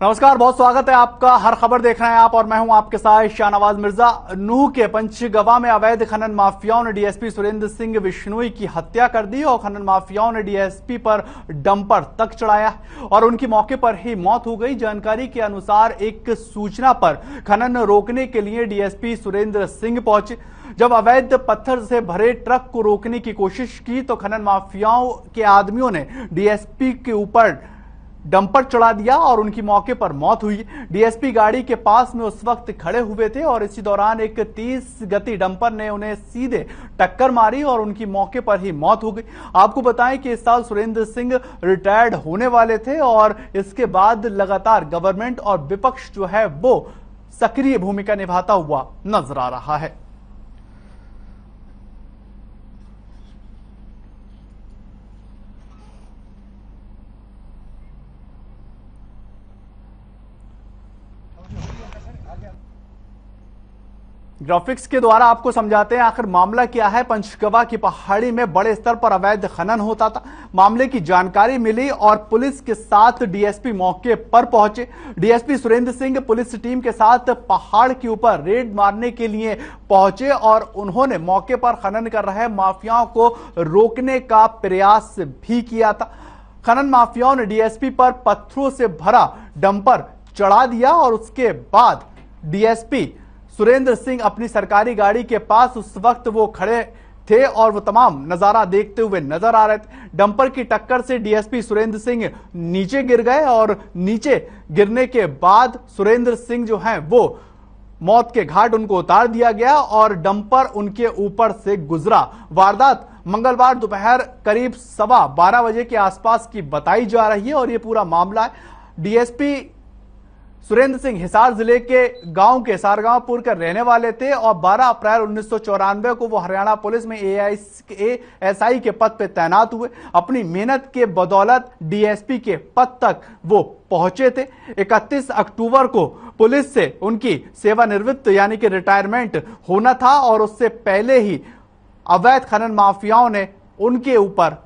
नमस्कार, बहुत स्वागत है आपका। हर खबर देख रहे हैं आप और मैं हूं आपके साथ शाहनवाज मिर्जा। नूह के पंचगवा में अवैध खनन माफियाओं ने डीएसपी सुरेंद्र सिंह बिश्नोई की हत्या कर दी और खनन माफियाओं ने डीएसपी पर डंपर तक चढ़ाया और उनकी मौके पर ही मौत हो गई। जानकारी के अनुसार एक सूचना पर खनन रोकने के लिए डीएसपी सुरेंद्र सिंह पहुंचे। जब अवैध पत्थर से भरे ट्रक को रोकने की कोशिश की तो खनन माफियाओं के आदमियों ने डीएसपी के ऊपर डंपर चढ़ा दिया और उनकी मौके पर मौत हुई। डीएसपी गाड़ी के पास में उस वक्त खड़े हुए थे और इसी दौरान एक 30 गति डंपर ने उन्हें सीधे टक्कर मारी और उनकी मौके पर ही मौत हो गई। आपको बताएं कि इस साल सुरेंद्र सिंह रिटायर्ड होने वाले थे और इसके बाद लगातार गवर्नमेंट और विपक्ष जो है वो सक्रिय भूमिका निभाता हुआ नजर आ रहा है। ग्राफिक्स के द्वारा आपको समझाते हैं आखिर मामला क्या है। पंचगवा की पहाड़ी में बड़े स्तर पर अवैध खनन होता था। मामले की जानकारी मिली और पुलिस के साथ डीएसपी मौके पर पहुंचे। DSP Surendra Singh police team के साथ पहाड़ के ऊपर रेड मारने के लिए पहुंचे और उन्होंने मौके पर खनन कर रहे माफियाओं को रोकने का प्रयास भी किया था। खनन माफियाओं ने डीएसपी पर पत्थरों से भरा डंपर चढ़ा दिया और उसके बाद डीएसपी सुरेंद्र सिंह अपनी सरकारी गाड़ी के पास उस वक्त वो खड़े थे और वो तमाम नजारा देखते हुए नजर आ रहे थे। डंपर की टक्कर से डीएसपी सुरेंद्र सिंह नीचे गिर गए और नीचे गिरने के बाद सुरेंद्र सिंह जो हैं वो मौत के घाट उनको उतार दिया गया और डंपर उनके ऊपर से गुजरा। वारदात मंगलवार दोपहर करीब 12:15 बजे के आसपास की बताई जा रही है और ये पूरा मामला है। डीएसपी सुरेंद्र सिंह हिसार जिले के गांव के सारगांवपुर के रहने वाले थे और 12 अप्रैल 1994 को वो हरियाणा पुलिस में एएसआई के पद पे तैनात हुए। अपनी मेहनत के बदौलत डीएसपी के पद तक वो पहुंचे थे। 31 अक्टूबर को पुलिस से उनकी सेवानिवृत्त यानी कि रिटायरमेंट होना था और उससे पहले ही अवैध खनन माफियाओं ने उनके ऊपर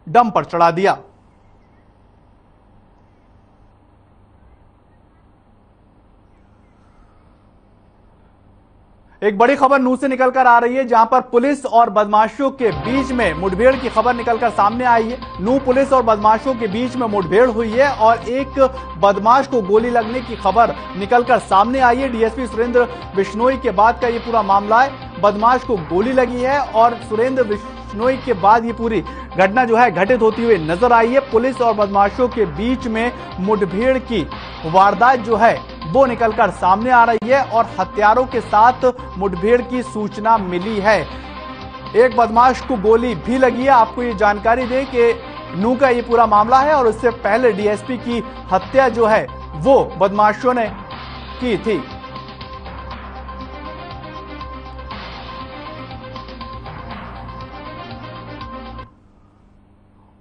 डंपर चढ़ा दिया। एक बड़ी खबर नूह से निकलकर आ रही है जहां पर पुलिस और बदमाशों के बीच में मुठभेड़ की खबर निकलकर सामने आई है। नूह पुलिस और बदमाशों के बीच में मुठभेड़ हुई है और एक बदमाश को गोली लगने की खबर निकलकर सामने आई है। डीएसपी सुरेंद्र बिश्नोई के बाद का ये पूरा मामला है। बदमाश को गोली लगी है और सुरेंद्र बिश्नोई के बाद ये पूरी घटना जो है घटित होती हुई नजर आई है। पुलिस और बदमाशों के बीच में मुठभेड़ की वारदात जो है वो निकलकर सामने आ रही है और हथियारों के साथ मुठभेड़ की सूचना मिली है। एक बदमाश को गोली भी लगी है। आपको ये जानकारी दें कि नूह का ये पूरा मामला है और उससे पहले डीएसपी की हत्या जो है वो बदमाशों ने की थी।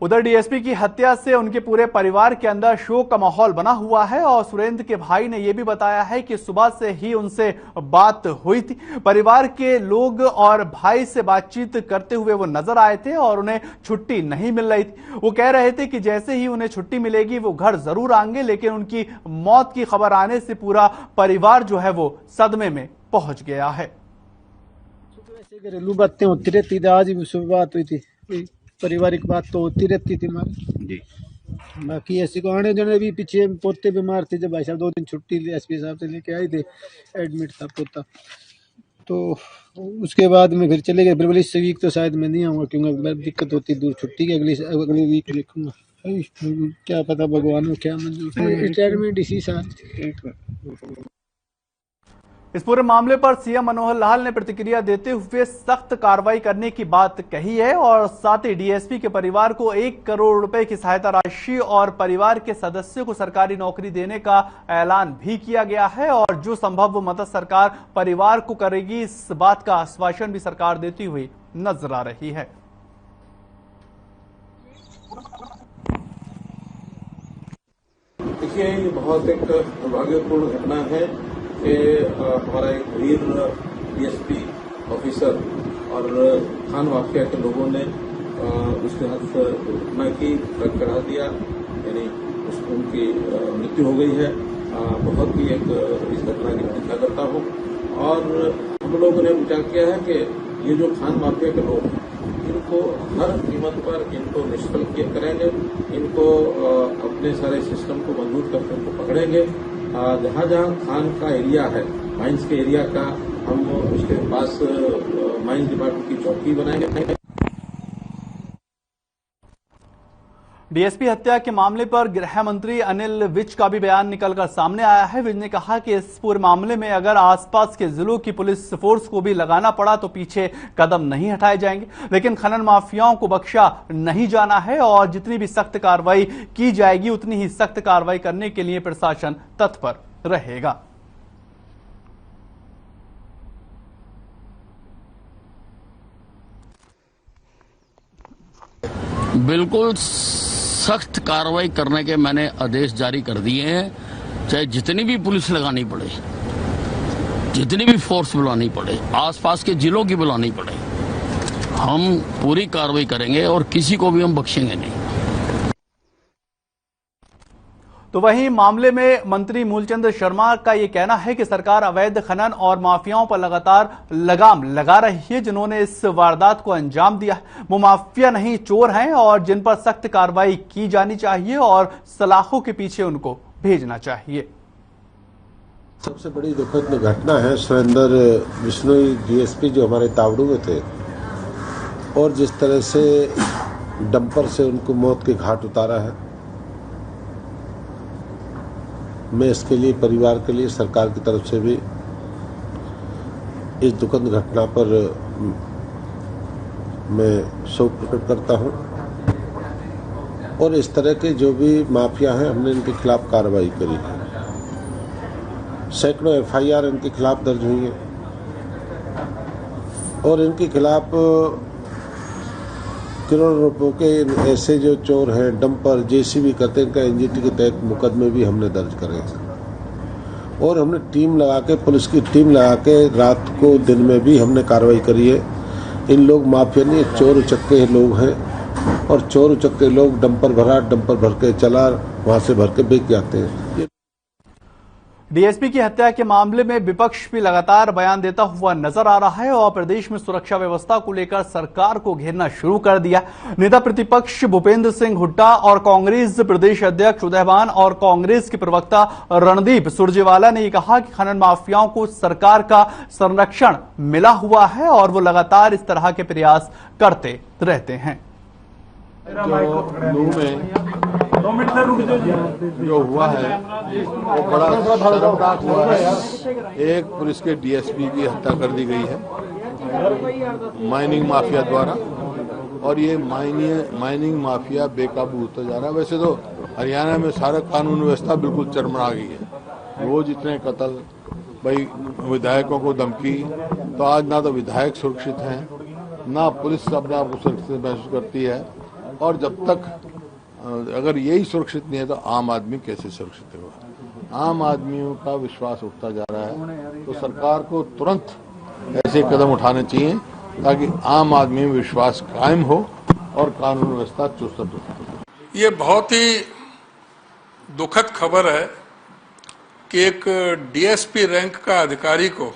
उधर डीएसपी की हत्या से उनके पूरे परिवार के अंदर शोक का माहौल बना हुआ है और सुरेंद्र के भाई ने यह भी बताया है कि सुबह से ही उनसे बात हुई थी। परिवार के लोग और भाई से बातचीत करते हुए वो नजर आए थे और उन्हें छुट्टी नहीं मिल रही थी। वो कह रहे थे कि जैसे ही उन्हें छुट्टी मिलेगी वो घर जरूर आएंगे, लेकिन उनकी मौत की खबर आने से पूरा परिवार जो है वो सदमे में पहुंच गया है। घरेलू बातें होती रहती थी, आज भी सुबह बात हुई थी। पारिवारिक बात तो होती रहती थी हमारी। बाकी ऐसी को आने जाने भी पीछे पोते बीमार थे, जब भाई साहब 2 दिन छुट्टी एसपी साहब से लेके आए थे, एडमिट था पोता, तो उसके बाद में फिर चले गए। फिर इस वीक तो शायद मैं नहीं आऊँगा क्योंकि दिक्कत होती दूर छुट्टी की। अगली वीक लिखूंगा, क्या पता भगवान को क्या मंजूर। रिटायरमेंट इसी साल। इस पूरे मामले पर सीएम मनोहर लाल ने प्रतिक्रिया देते हुए सख्त कार्रवाई करने की बात कही है और साथ ही डीएसपी के परिवार को 1 करोड़ रुपए की सहायता राशि और परिवार के सदस्यों को सरकारी नौकरी देने का ऐलान भी किया गया है और जो संभव मदद सरकार परिवार को करेगी, इस बात का आश्वासन भी सरकार देती हुई नजर आ रही है। देखिए, ये बहुत एक दुर्भाग्यपूर्ण घटना है कि हमारा एक वीर डीएसपी ऑफिसर और खान माफिया के लोगों ने उसके हाथ घटना की ट्रक चढ़ा दिया, यानी उस उनकी मृत्यु हो गई है। बहुत ही एक इस घटना की निंदा करता हूँ। और हम लोगों ने विचार किया है कि ये जो खान माफिया के लोग हैं, इनको हर कीमत पर इनको निष्फल करेंगे, इनको अपने सारे सिस्टम को मजबूत करके उनको पकड़ेंगे। जहाँ जहाँ खान का एरिया है, माइंस के एरिया का, हम उसके पास माइंस डिपार्टमेंट की चौकी बनाएंगे। डीएसपी हत्या के मामले पर गृह मंत्री अनिल विज का भी बयान निकलकर सामने आया है। विज ने कहा कि इस पूरे मामले में अगर आसपास के जिलों की पुलिस फोर्स को भी लगाना पड़ा तो पीछे कदम नहीं हटाए जाएंगे, लेकिन खनन माफियाओं को बख्शा नहीं जाना है और जितनी भी सख्त कार्रवाई की जाएगी उतनी ही सख्त कार्रवाई करने के लिए प्रशासन तत्पर रहेगा। बिल्कुल सख्त कार्रवाई करने के मैंने आदेश जारी कर दिए हैं, चाहे जितनी भी पुलिस लगानी पड़े, जितनी भी फोर्स बुलानी पड़े, आसपास के जिलों की बुलानी पड़े, हम पूरी कार्रवाई करेंगे और किसी को भी हम बख्शेंगे नहीं। तो वहीं मामले में मंत्री मूलचंद शर्मा का यह कहना है कि सरकार अवैध खनन और माफियाओं पर लगातार लगाम लगा रही है। जिन्होंने इस वारदात को अंजाम दिया वो माफिया नहीं, चोर हैं और जिन पर सख्त कार्रवाई की जानी चाहिए और सलाखों के पीछे उनको भेजना चाहिए। सबसे बड़ी दुखद घटना है सुरेंद्र बिश्नोई डीएसपी जो हमारे तावड़ू में थे और जिस तरह से डंपर से उनको मौत के घाट उतारा है। मैं इसके लिए परिवार के लिए सरकार की तरफ से भी इस दुखद घटना पर मैं शोक प्रकट करता हूं और इस तरह के जो भी माफिया हैं हमने इनके खिलाफ कार्रवाई करी है। सैकड़ों एफआईआर इनके खिलाफ दर्ज हुई है और इनके खिलाफ करोड़ों रुपयों के ऐसे जो चोर हैं, डंपर जेसीबी करते हैं, इनका एनजीटी के तहत मुकदमे भी हमने दर्ज करे हैं और हमने टीम लगा के, पुलिस की टीम लगा के रात को दिन में भी हमने कार्रवाई करी है। इन लोग माफिया नहीं, चोर उचक्के लोग हैं और चोर उचक्के लोग डंपर भर के चला वहां से भर के बेच जाते हैं। डीएसपी की हत्या के मामले में विपक्ष भी लगातार बयान देता हुआ नजर आ रहा है और प्रदेश में सुरक्षा व्यवस्था को लेकर सरकार को घेरना शुरू कर दिया। नेता प्रतिपक्ष भूपेंद्र सिंह हुड्डा और कांग्रेस प्रदेश अध्यक्ष उदयभान और कांग्रेस के प्रवक्ता रणदीप सुरजेवाला ने कहा कि खनन माफियाओं को सरकार का संरक्षण मिला हुआ है और वो लगातार इस तरह के प्रयास करते रहते हैं। जो हुआ है वो बड़ा शर्मनाक हुआ है। एक पुलिस के डीएसपी की हत्या कर दी गई है माइनिंग माफिया द्वारा और ये माइनिंग माफिया बेकाबू होता जा रहा है। वैसे तो हरियाणा में सारा कानून व्यवस्था बिल्कुल चरमरा गई है। रोज इतने कत्ल, भाई विधायकों को धमकी, तो आज ना तो विधायक सुरक्षित हैं, ना पुलिस अपने आप को सुरक्षित महसूस करती है और जब तक अगर यही सुरक्षित नहीं है तो आम आदमी कैसे सुरक्षित होगा। आम आदमियों का विश्वास उठता जा रहा है, तो सरकार को तुरंत ऐसे कदम उठाने चाहिए ताकि आम आदमी में विश्वास कायम हो और कानून व्यवस्था चुस्त हो। ये बहुत ही दुखद खबर है कि एक डीएसपी रैंक का अधिकारी को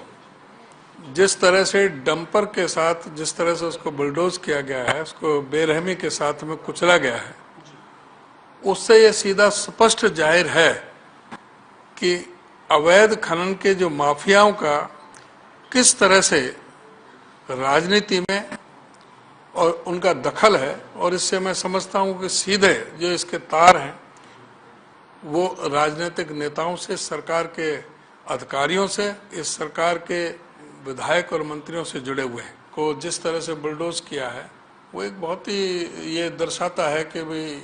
जिस तरह से डंपर के साथ जिस तरह से उसको बुलडोज किया गया है, उसको बेरहमी के साथ में कुचला गया है, उससे ये सीधा स्पष्ट जाहिर है कि अवैध खनन के जो माफियाओं का किस तरह से राजनीति में और उनका दखल है। और इससे मैं समझता हूं कि सीधे जो इसके तार हैं वो राजनीतिक नेताओं से, सरकार के अधिकारियों से, इस सरकार के विधायक और मंत्रियों से जुड़े हुए हैं। को जिस तरह से बुलडोज किया है वो एक बहुत ही ये दर्शाता है कि भाई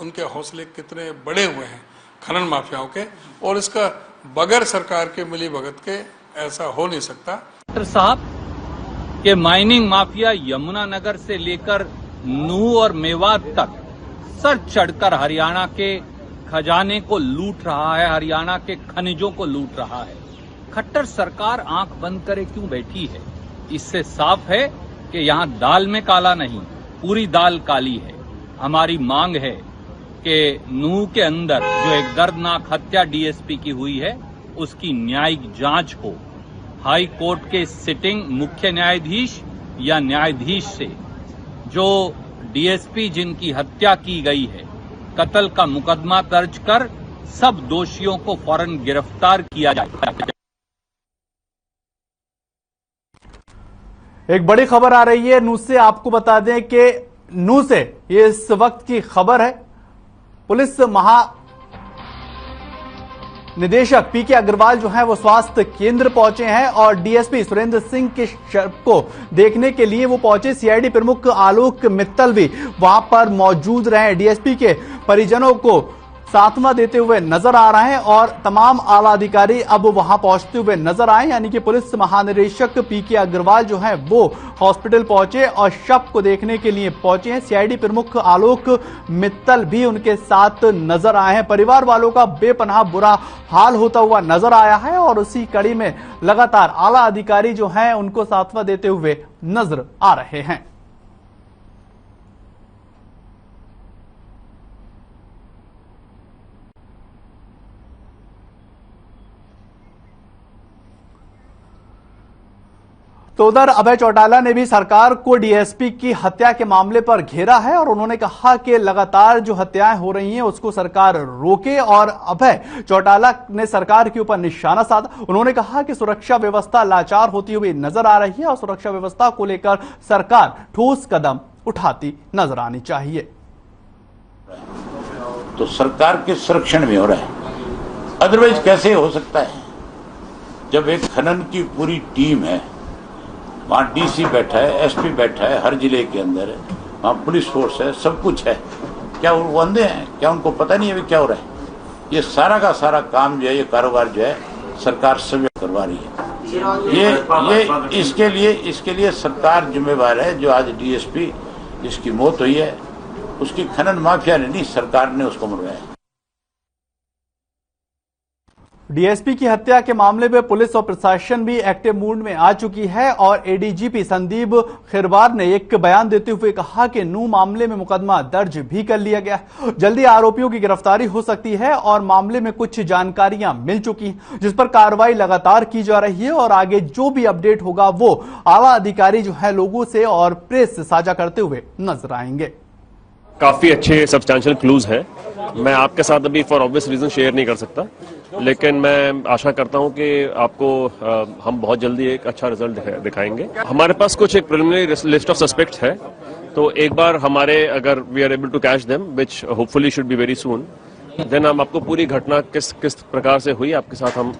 उनके हौसले कितने बड़े हुए हैं खनन माफियाओं के, और इसका बगैर सरकार के मिली भगत के ऐसा हो नहीं सकता। डॉक्टर साहब के माइनिंग माफिया यमुनानगर से लेकर नूह और मेवात तक सर चढ़कर हरियाणा के खजाने को लूट रहा है, हरियाणा के खनिजों को लूट रहा है। खट्टर सरकार आंख बंद करे क्यों बैठी है? इससे साफ है कि यहाँ दाल में काला नहीं, पूरी दाल काली है। हमारी मांग है कि नूह के अंदर जो एक दर्दनाक हत्या डीएसपी की हुई है उसकी न्यायिक जांच हो हाई कोर्ट के सिटिंग मुख्य न्यायाधीश या न्यायाधीश से जो डीएसपी जिनकी हत्या की गई है कत्ल का मुकदमा दर्ज कर सब दोषियों को फौरन गिरफ्तार किया जाए। एक बड़ी खबर आ रही है नूह से। आपको बता दें कि नूह से ये इस वक्त की खबर है। पुलिस निदेशक पीके अग्रवाल जो है वो स्वास्थ्य केंद्र पहुंचे हैं और डीएसपी सुरेंद्र सिंह के शव को देखने के लिए वो पहुंचे। सीआईडी प्रमुख आलोक मित्तल भी वहां पर मौजूद रहे। डीएसपी के परिजनों को सांत्वना देते हुए नजर आ रहे हैं और तमाम आला अधिकारी अब वहां पहुंचते हुए नजर आए। यानी कि पुलिस महानिदेशक पीके अग्रवाल जो है वो हॉस्पिटल पहुंचे और शव को देखने के लिए पहुंचे हैं। सीआईडी प्रमुख आलोक मित्तल भी उनके साथ नजर आए हैं। परिवार वालों का बेपनाह बुरा हाल होता हुआ नजर आया है और उसी कड़ी में लगातार आला अधिकारी जो हैं उनको सांत्वना देते हुए नजर आ रहे हैं। तो उधर अभय चौटाला ने भी सरकार को डीएसपी की हत्या के मामले पर घेरा है और उन्होंने कहा कि लगातार जो हत्याएं हो रही हैं उसको सरकार रोके और अभय चौटाला ने सरकार के ऊपर निशाना साधा। उन्होंने कहा कि सुरक्षा व्यवस्था लाचार होती हुई नजर आ रही है और सुरक्षा व्यवस्था को लेकर सरकार ठोस कदम उठाती नजर आनी चाहिए। तो सरकार के संरक्षण में हो रहा है, अदरवाइज कैसे हो सकता है? जब एक खनन की पूरी टीम है, वहाँ डीसी बैठा है, एसपी बैठा है, हर जिले के अंदर है, वहाँ पुलिस फोर्स है, सब कुछ है, क्या वो अंधे हैं? क्या उनको पता नहीं है अभी क्या हो रहा है? ये सारा का सारा काम जो है, ये कारोबार जो है सरकार स्वयं करवा रही है। ये इसके लिए सरकार जिम्मेवार है। जो आज डीएसपी जिसकी मौत हुई है उसकी खनन माफिया ने नहीं, सरकार ने उसको मरवाया। डीएसपी की हत्या के मामले में पुलिस और प्रशासन भी एक्टिव मूड में आ चुकी है और एडीजीपी संदीप खिरवार ने एक बयान देते हुए कहा कि नूह मामले में मुकदमा दर्ज भी कर लिया गया, जल्दी आरोपियों की गिरफ्तारी हो सकती है और मामले में कुछ जानकारियां मिल चुकी जिस पर कार्रवाई लगातार की जा रही है और आगे जो भी अपडेट होगा वो आला अधिकारी जो है लोगों से और प्रेस से साझा करते हुए नजर आएंगे। काफी अच्छे सब्सटैंशियल क्लूज हैं। मैं आपके साथ अभी फॉर ऑब्वियस रीजन शेयर नहीं कर सकता, लेकिन मैं आशा करता हूं कि आपको हम बहुत जल्दी एक अच्छा रिजल्ट दिखाएंगे। हमारे पास कुछ एक प्रिलिमिनरी लिस्ट ऑफ सस्पेक्ट्स है, तो एक बार हमारे अगर we are able to catch them which hopefully should be very soon, then हम आपको पूरी घटना किस प्रकार से हुई आपके साथ हम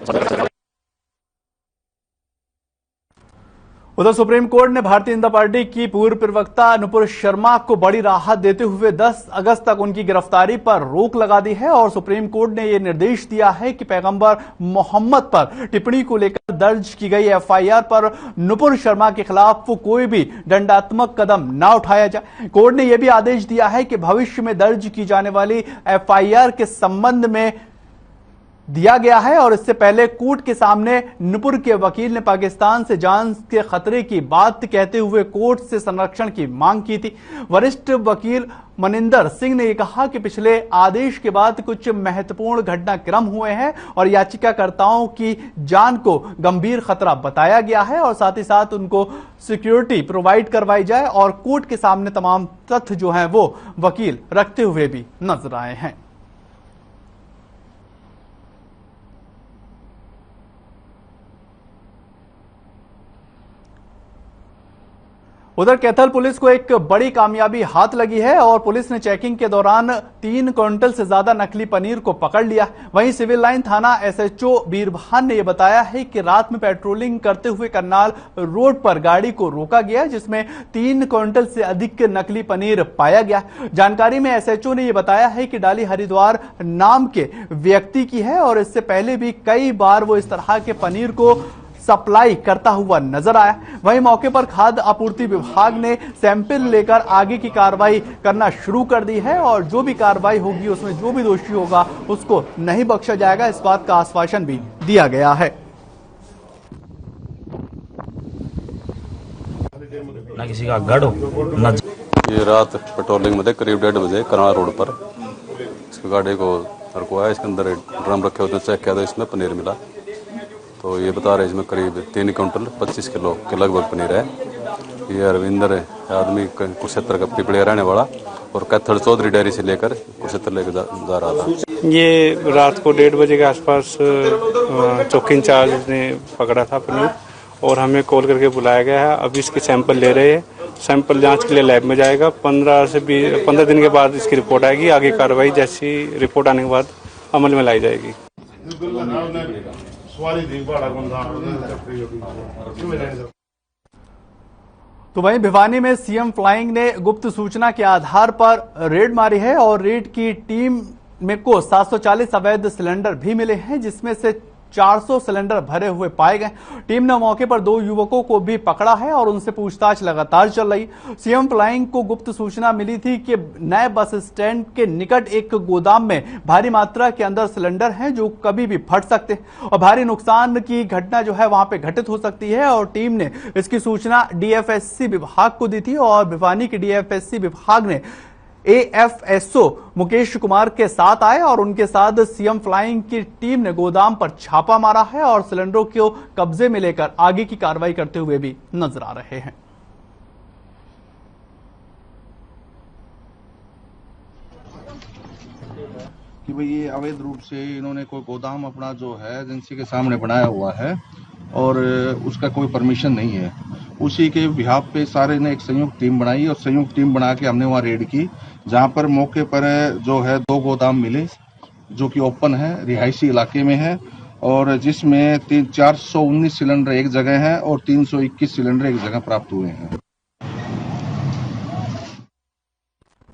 उधर सुप्रीम कोर्ट ने भारतीय जनता पार्टी की पूर्व प्रवक्ता नुपुर शर्मा को बड़ी राहत देते हुए 10 अगस्त तक उनकी गिरफ्तारी पर रोक लगा दी है और सुप्रीम कोर्ट ने यह निर्देश दिया है कि पैगंबर मोहम्मद पर टिप्पणी को लेकर दर्ज की गई एफआईआर पर नुपुर शर्मा के खिलाफ कोई भी दंडात्मक कदम न उठाया जाए। कोर्ट ने यह भी आदेश दिया है कि भविष्य में दर्ज की जाने वाली एफआईआर के संबंध में दिया गया है और इससे पहले कोर्ट के सामने नुपुर के वकील ने पाकिस्तान से जान के खतरे की बात कहते हुए कोर्ट से संरक्षण की मांग की थी। वरिष्ठ वकील मनिंदर सिंह ने कहा कि पिछले आदेश के बाद कुछ महत्वपूर्ण घटनाक्रम हुए हैं और याचिकाकर्ताओं की जान को गंभीर खतरा बताया गया है और साथ ही साथ उनको सिक्योरिटी प्रोवाइड करवाई जाए और कोर्ट के सामने तमाम तथ्य जो हैं वो वकील रखते हुए भी नजर आए हैं। उधर कैथल पुलिस को एक बड़ी कामयाबी हाथ लगी है और पुलिस ने चेकिंग के दौरान 3 क्विंटल से ज्यादा नकली पनीर को पकड़ लिया। वहीं सिविल लाइन थाना एसएचओ बीरभान ने यह बताया है कि रात में पेट्रोलिंग करते हुए करनाल रोड पर गाड़ी को रोका गया जिसमें 3 क्विंटल से अधिक नकली पनीर पाया गया। जानकारी में एसएचओ ने यह बताया है कि डाली हरिद्वार नाम के व्यक्ति की है और इससे पहले भी कई बार वो इस तरह के पनीर को सप्लाई करता हुआ नजर आया। वहीं मौके पर खाद्य आपूर्ति विभाग ने सैंपल लेकर आगे की कार्रवाई करना शुरू कर दी है और जो भी कार्रवाई होगी उसमें जो भी दोषी होगा उसको नहीं बख्शा जाएगा, इस बात का आश्वासन भी दिया गया है। ना किसी का गढ़ हो ना। ये रात पेट्रोलिंग मध्ये करीब 1:30 बजे करनाल रोड पर इसकी गाड़ी को रुकवाया, इसके अंदर ड्रम रखे होते चेक किया तो इसमें पनीर मिला। तो ये बता रहे इसमें करीब 3 क्विंटल 25 किलो के लगभग पनीर है। ये अरविंदर आदमी कुरुक्षेत्र का पिपड़िया रहने वाला और कैथल चौधरी डेयरी से लेकर कुरुक्षेत्र लेकर जा रहा था। ये रात को 1:30 बजे के आसपास चौकी इंचार्ज ने पकड़ा था पनीर और हमें कॉल करके बुलाया गया है। अभी इसके सैंपल ले रहे हैं। सैंपल जांच के लिए लैब में जाएगा। 15 दिन के बाद इसकी रिपोर्ट आएगी। आगे कार्रवाई जैसी रिपोर्ट आने के बाद अमल में लाई जाएगी। तो वहीं भिवानी में सीएम फ्लाइंग ने गुप्त सूचना के आधार पर रेड मारी है और रेड की टीम में को 740 अवैध सिलेंडर भी मिले हैं, जिसमें से 400 सिलेंडर भरे हुए पाए गए। टीम ने मौके पर 2 युवकों को भी पकड़ा है और उनसे पूछताछ लगातार चल रही। सीएम फ्लाइंग को गुप्त सूचना मिली थी कि नए बस स्टैंड के निकट एक गोदाम में भारी मात्रा के अंदर सिलेंडर हैं जो कभी भी फट सकते हैं और भारी नुकसान की घटना जो है वहां पे घटित हो सकती है। और टीम ने इसकी सूचना डीएफएससी विभाग को दी थी और भिवानी के डीएफएससी विभाग ने एएफएसओ मुकेश कुमार के साथ आए और उनके साथ सीएम फ्लाइंग की टीम ने गोदाम पर छापा मारा है और सिलेंडरों को कब्जे में लेकर आगे की कार्रवाई करते हुए भी नजर आ रहे हैं। कि भाई ये अवैध रूप से इन्होंने कोई गोदाम अपना जो है एजेंसी के सामने बनाया हुआ है और उसका कोई परमिशन नहीं है। उसी के बिहाफ पे सारे ने एक संयुक्त टीम बनाई और संयुक्त टीम बना के हमने वहाँ रेड की, जहाँ पर मौके पर जो है 2 गोदाम मिले जो कि ओपन है, रिहायशी इलाके में है और जिसमें 419 सिलेंडर एक जगह है और 321 सिलेंडर एक जगह प्राप्त हुए हैं।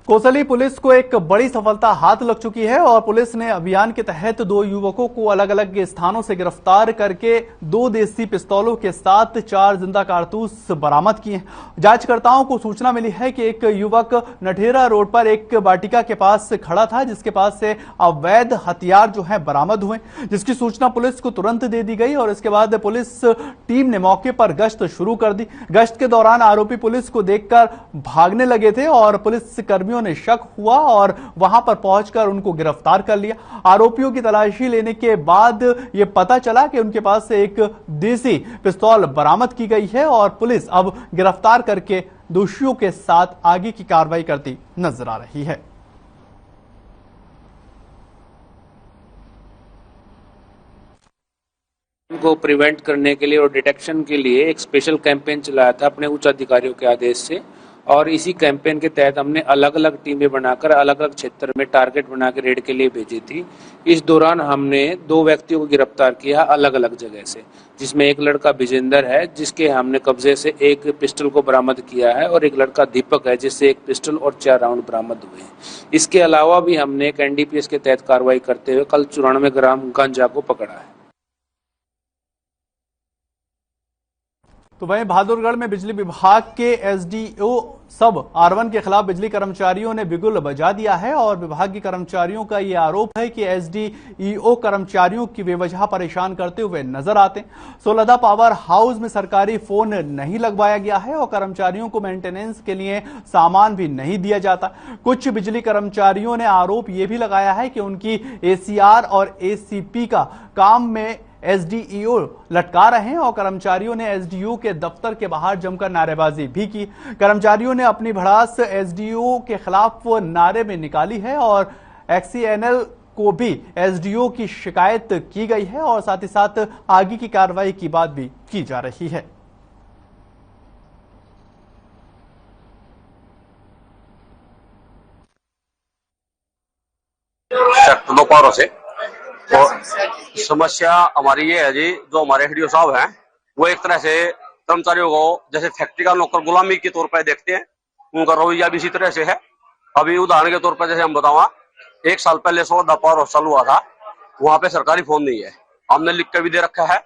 कोसली पुलिस को एक बड़ी सफलता हाथ लग चुकी है और पुलिस ने अभियान के तहत 2 युवकों को अलग अलग स्थानों से गिरफ्तार करके 2 देसी पिस्तौलों के साथ 4 जिंदा कारतूस बरामद किए। जांचकर्ताओं को सूचना मिली है कि एक युवक नठेरा रोड पर एक वाटिका के पास खड़ा था जिसके पास से अवैध हथियार जो है बरामद हुए, जिसकी सूचना पुलिस को तुरंत दे दी गई और इसके बाद पुलिस टीम ने मौके पर गश्त शुरू कर दी। गश्त के दौरान आरोपी पुलिस को देखकर भागने लगे थे और पुलिस कर्मियों ने शक हुआ और वहां पर पहुंचकर उनको गिरफ्तार कर लिया। आरोपियों की तलाशी लेने के बाद यह पता चला कि उनके पास से एक देसी पिस्तौल बरामद की गई है और पुलिस अब गिरफ्तार करके दोषियों के साथ आगे की कार्रवाई करती नजर आ रही है। को प्रिवेंट करने के लिए और डिटेक्शन के लिए एक स्पेशल कैंपेन चलाया था अपने उच्च अधिकारियों के आदेश से और इसी कैंपेन के तहत हमने अलग अलग टीमें बनाकर अलग अलग क्षेत्र में टारगेट बना के रेड के लिए भेजी थी। इस दौरान हमने 2 व्यक्तियों को गिरफ्तार किया अलग अलग जगह से, जिसमें एक लड़का विजेंदर है जिसके हमने कब्जे से एक पिस्टल को बरामद किया है और एक लड़का दीपक है जिससे एक पिस्टल और 4 राउंड बरामद हुए हैं। इसके अलावा भी हमने एक एनडीपीएस के तहत कार्रवाई करते हुए कल 94 ग्राम गांजा को पकड़ा है। तो वहीं बहादुरगढ़ में बिजली विभाग के एसडीओ सब R1 के खिलाफ बिजली कर्मचारियों ने बिगुल बजा दिया है और विभाग के कर्मचारियों का यह आरोप है कि एसडीईओ कर्मचारियों की बेवजह परेशान करते हुए नजर आते हैं। सोलहदा पावर हाउस में सरकारी फोन नहीं लगवाया गया है और कर्मचारियों को मेंटेनेंस के लिए सामान भी नहीं दिया जाता। कुछ बिजली कर्मचारियों ने आरोप यह भी लगाया है कि उनकी एसीआर और एसीपी का काम में एसडीईओ लटका रहे हैं और कर्मचारियों ने एसडीओ के दफ्तर के बाहर जमकर नारेबाजी भी की। कर्मचारियों ने अपनी भड़ास एसडीओ के खिलाफ नारे में निकाली है और एक्सीएनएल को भी एसडीओ की शिकायत की गई है और साथ ही साथ आगे की कार्रवाई की बात भी की जा रही है। दोपहरों से तो समस्या हमारी ये है जी, जो हमारे एसडीओ साहब हैं वो एक तरह से कर्मचारियों को जैसे फैक्ट्री का नौकर गुलामी के तौर पर देखते हैं, उनका रवैया भी इसी तरह से है। अभी उदाहरण के तौर पर जैसे हम बताऊंगा, 1 साल पहले 16 पावर हाउस चालू हुआ था, वहां पे सरकारी फोन नहीं है, हमने लिख कर भी दे रखा है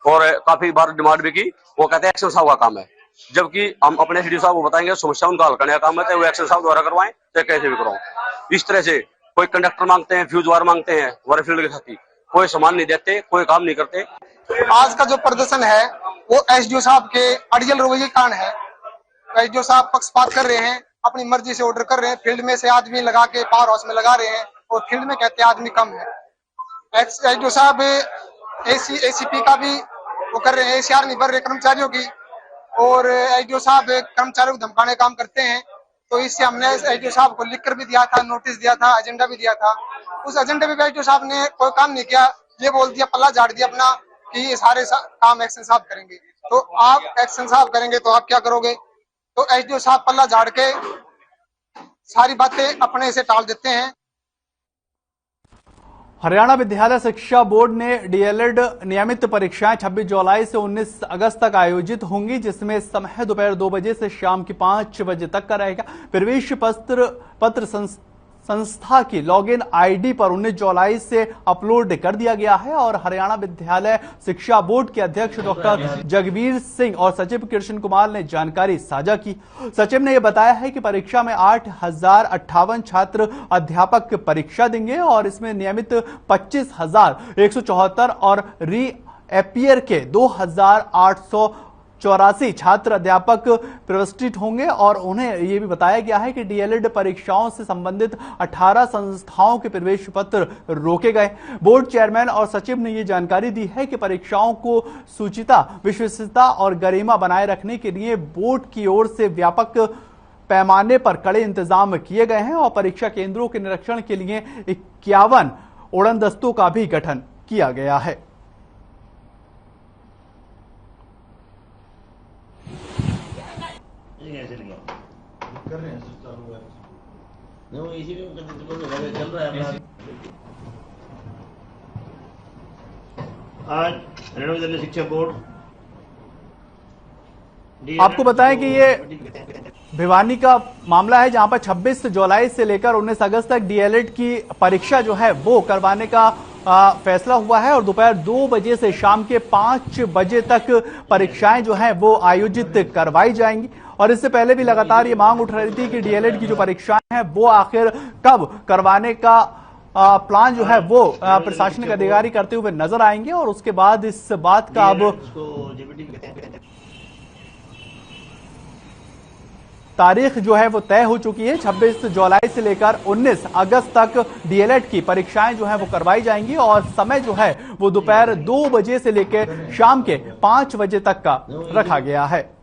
और काफी बार डिमांड भी की। वो कहते हैं एक्शन साहब का काम है, जबकि हम अपने एसडीओ साहब को बताएंगे समस्या उनका हल करने का काम है, चाहे वो एक्शन साहब द्वारा करवाएं चाहे कैसे भी करवाएं। इस तरह से कोई कंडक्टर मांगते हैं, फ्यूज वायर मांगते हैं, वायरफील्ड के साथी कोई सामान नहीं देते, कोई काम नहीं करते। आज का जो प्रदर्शन है वो एसडीओ साहब के अड़ियल रवैये के कारण है। एसडीओ साहब पक्षपात कर रहे हैं, अपनी मर्जी से ऑर्डर कर रहे हैं, फील्ड में से आदमी लगा के पावर हाउस में लगा रहे हैं और फील्ड में कहते हैं आदमी कम है। एसडीओ साहब एसीपी का भी वो कर रहे हैं, एसीआर नहीं भर रहे कर्मचारियों की, और एसडीओ साहब कर्मचारियों को धमकाने काम करते हैं। तो इससे हमने एसडीओ साहब को लिखकर भी दिया था, नोटिस दिया था, एजेंडा भी दिया था। उस एजेंडे में एसडीओ साहब ने कोई काम नहीं किया, ये बोल दिया, पल्ला झाड़ दिया अपना कि ये सारे काम एक्शन साहब करेंगे। तो आप एक्शन साहब करेंगे तो आप क्या करोगे? तो एसडीओ साहब पल्ला झाड़ के सारी बातें अपने से टाल देते हैं। हरियाणा विद्यालय शिक्षा बोर्ड ने डीएलएड नियमित परीक्षाएं 26 जुलाई से 19 अगस्त तक आयोजित होंगी, जिसमें समय दोपहर 2 बजे से शाम के 5 बजे तक का रहेगा। प्रवेश पत्र संस्था की लॉगिन आईडी पर 19 जुलाई से अपलोड कर दिया गया है। और हरियाणा विद्यालय शिक्षा बोर्ड के अध्यक्ष डॉक्टर जगबीर सिंह और सचिव कृष्ण कुमार ने जानकारी साझा की। सचिव ने यह बताया है कि परीक्षा में 8058 छात्र अध्यापक परीक्षा देंगे और इसमें नियमित 25,174 और री एपियर के 2,884 छात्र अध्यापक प्रतिष्ठित होंगे। और उन्हें यह भी बताया गया है कि डीएलएड परीक्षाओं से संबंधित 18 संस्थाओं के प्रवेश पत्र रोके गए। बोर्ड चेयरमैन और सचिव ने यह जानकारी दी है कि परीक्षाओं को शुचिता, विश्वसनीयता और गरिमा बनाए रखने के लिए बोर्ड की ओर से व्यापक पैमाने पर कड़े इंतजाम किए गए हैं और परीक्षा केंद्रों के निरीक्षण के लिए 51 उड़न दस्तों का भी गठन किया गया है। कर रहे हैं चालू है नहीं, वो इसी में चल रहा है। आज हरियाणा विद्यालय शिक्षा बोर्ड आपको बताएं कि ये भिवानी का मामला है, जहां पर 26 जुलाई से लेकर 19 अगस्त तक डीएलएड की परीक्षा जो है वो करवाने का फैसला हुआ है और दोपहर 2 बजे से शाम के 5 बजे तक परीक्षाएं जो हैं वो आयोजित करवाई जाएंगी। और इससे पहले भी लगातार ये मांग उठ रही थी कि डीएलएड की जो परीक्षाएं हैं वो आखिर कब करवाने का प्लान जो है वो प्रशासनिक अधिकारी करते हुए नजर आएंगे और उसके बाद इस बात का अब तारीख जो है वो तय हो चुकी है। 26 जुलाई से लेकर 19 अगस्त तक डीएलएड की परीक्षाएं जो है वो करवाई जाएंगी और समय जो है वो दोपहर 2 बजे से लेकर शाम के 5 बजे तक का रखा गया है।